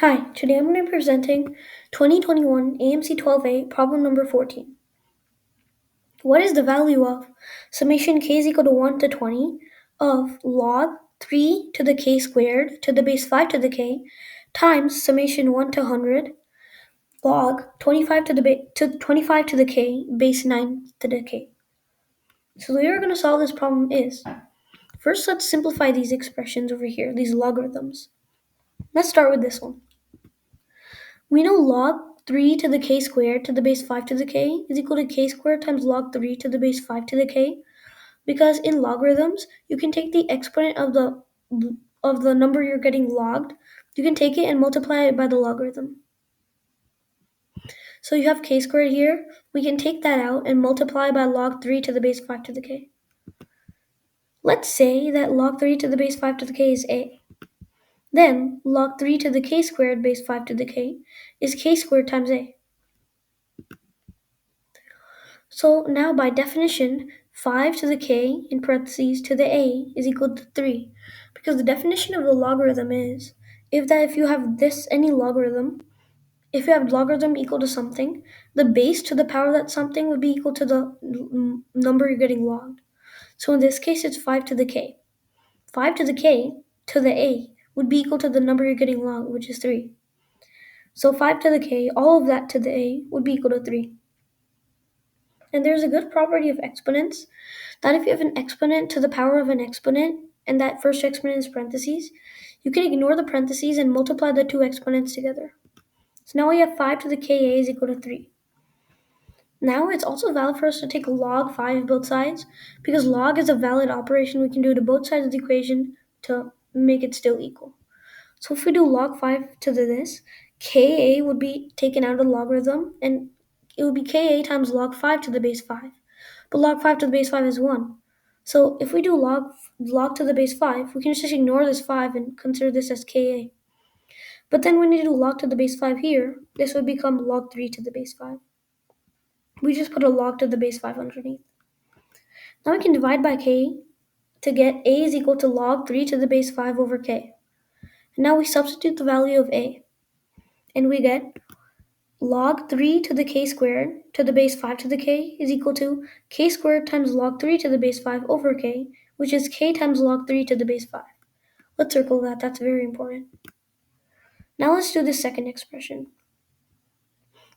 Hi, today I'm going to be presenting 2021 AMC 12A problem number 14. What is the value of summation k is equal to 1 to 20 of log 3 to the k squared to the base 5 to the k times summation 1 to 100 log 25 to 25 to the k base 9 to the k? So the way we're going to solve this problem is, first let's simplify these expressions over here, these logarithms. Let's start with this one. We know log 3 to the k squared to the base 5 to the k is equal to k squared times log 3 to the base 5 to the k, because in logarithms, you can take the exponent of the number you're getting logged, you can take it and multiply it by the logarithm. So you have k squared here, we can take that out and multiply by log 3 to the base 5 to the k. Let's say that log 3 to the base 5 to the k is a. Then log 3 to the k squared base 5 to the k is k squared times a. So now by definition, 5 to the k in parentheses to the a is equal to 3, because the definition of the logarithm is if you have any logarithm, if you have logarithm equal to something, the base to the power of that something would be equal to the number you're getting logged. So in this case, it's 5 to the k. 5 to the k to the a would be equal to the number you're getting logged, which is 3. So 5 to the k, all of that to the a would be equal to 3. And there's a good property of exponents that if you have an exponent to the power of an exponent, and that first exponent is parentheses, you can ignore the parentheses and multiply the two exponents together. So now we have 5 to the ka is equal to 3. Now it's also valid for us to take log 5 both sides, because log is a valid operation we can do to both sides of the equation to make it still equal. So if we do log 5 to this, ka would be taken out of the logarithm, and it would be ka times log 5 to the base 5. But log 5 to the base 5 is 1. So if we do log to the base 5, we can just ignore this 5 and consider this as ka. But then when you do log to the base 5 here, this would become log 3 to the base 5. We just put a log to the base 5 underneath. Now we can divide by k to get a is equal to log 3 to the base 5 over k. And now we substitute the value of a, and we get log 3 to the k squared to the base 5 to the k is equal to k squared times log 3 to the base 5 over k, which is k times log 3 to the base 5. Let's circle that, that's very important. Now let's do the second expression.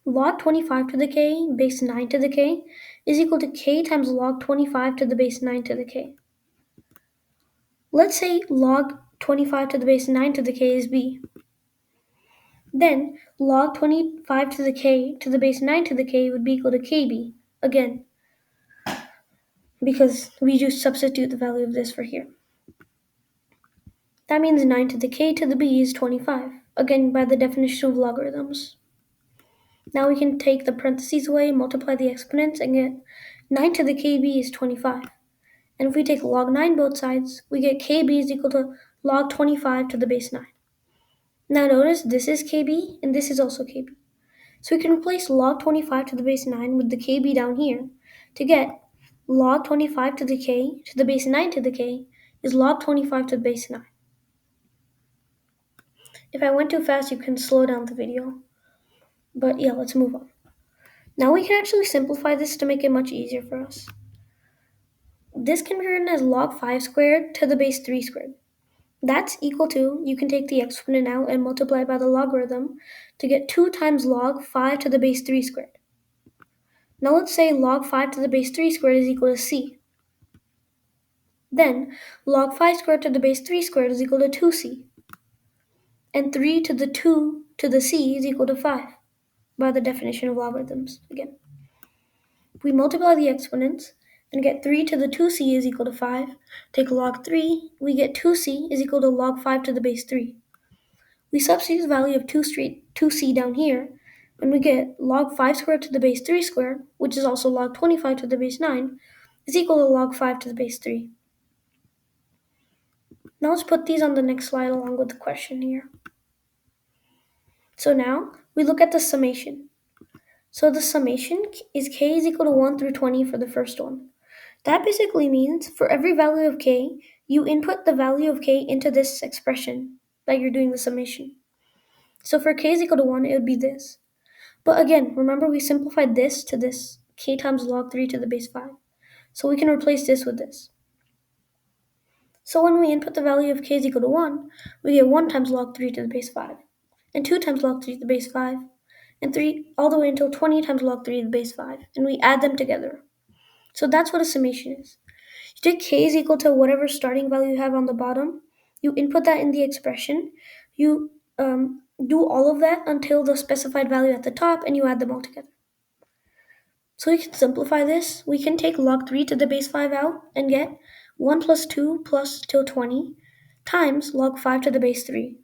Log 25 to the k base 9 to the k is equal to k times log 25 to the base 9 to the k. Let's say log 25 to the base 9 to the k is b. Then log 25 to the k to the base 9 to the k would be equal to kb, again, because we just substitute the value of this for here. That means 9 to the k to the b is 25, again by the definition of logarithms. Now we can take the parentheses away, multiply the exponents, and get 9 to the kb is 25. And if we take log 9 both sides, we get kb is equal to log 25 to the base 9. Now notice this is kb and this is also kb. So we can replace log 25 to the base 9 with the kb down here to get log 25 to the k to the base 9 to the k is log 25 to the base 9. If I went too fast, you can slow down the video. But yeah, let's move on. Now we can actually simplify this to make it much easier for us. This can be written as log 5 squared to the base 3 squared. That's equal to, you can take the exponent out and multiply by the logarithm to get 2 times log 5 to the base 3 squared. Now let's say log 5 to the base 3 squared is equal to c. Then log 5 squared to the base 3 squared is equal to 2c. And 3 to the 2 to the c is equal to 5 by the definition of logarithms again. We multiply the exponents and get 3 to the 2c is equal to 5. Take log 3, we get 2c is equal to log 5 to the base 3. We substitute the value of 2c down here, and we get log 5 squared to the base 3 squared, which is also log 25 to the base 9, is equal to log 5 to the base 3. Now let's put these on the next slide along with the question here. So now we look at the summation. So the summation is k is equal to 1 through 20 for the first one. That basically means for every value of k, you input the value of k into this expression that you're doing the summation. So for k is equal to 1, it would be this. But again, remember we simplified this to this, k times log 3 to the base 5. So we can replace this with this. So when we input the value of k is equal to 1, we get 1 times log 3 to the base 5, and 2 times log 3 to the base 5, and 3 all the way until 20 times log 3 to the base 5, and we add them together. So that's what a summation is. You take k is equal to whatever starting value you have on the bottom, you input that in the expression, you do all of that until the specified value at the top, and you add them all together. So we can simplify this. We can take log 3 to the base 5 out and get 1 plus 2 plus till 20 times log 5 to the base 3.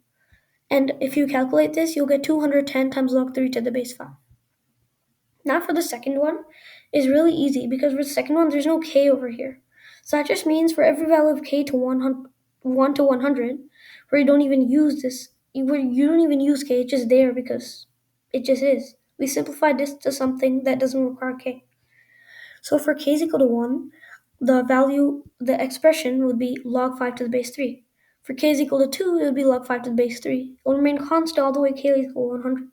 And if you calculate this, you'll get 210 times log 3 to the base 5. Now for the second one, is really easy because for the second one, there's no k over here. So that just means for every value of k to 1 to 100, where you don't even use this, where you don't even use k, it's just there because it just is. We simplified this to something that doesn't require k. So for k is equal to 1, the expression would be log 5 to the base 3. For k is equal to 2, it would be log 5 to the base 3. It will remain constant all the way k is equal to 100.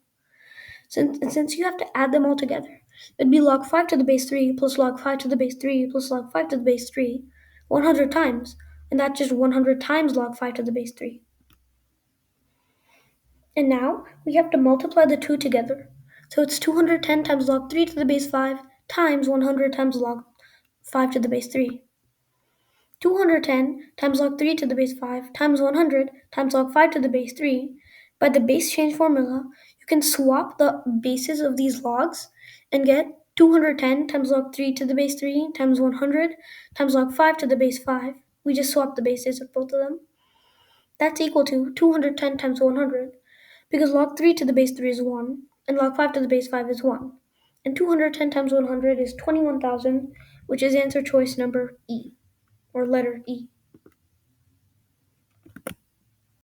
Since you have to add them all together, it would be log 5 to the base 3 plus log 5 to the base 3 plus log 5 to the base 3 100 times, and that's just 100 times log 5 to the base 3. And now we have to multiply the two together. So it's 210 times log 3 to the base 5 times 100 times log 5 to the base 3. 210 times log 3 to the base 5 times 100 times log 5 to the base 3. By the base change formula, you can swap the bases of these logs and get 210 times log 3 to the base 3 times 100 times log 5 to the base 5. We just swap the bases of both of them. That's equal to 210 times 100, because log 3 to the base 3 is 1, and log 5 to the base 5 is 1. And 210 times 100 is 21,000, which is answer choice number E, or letter E.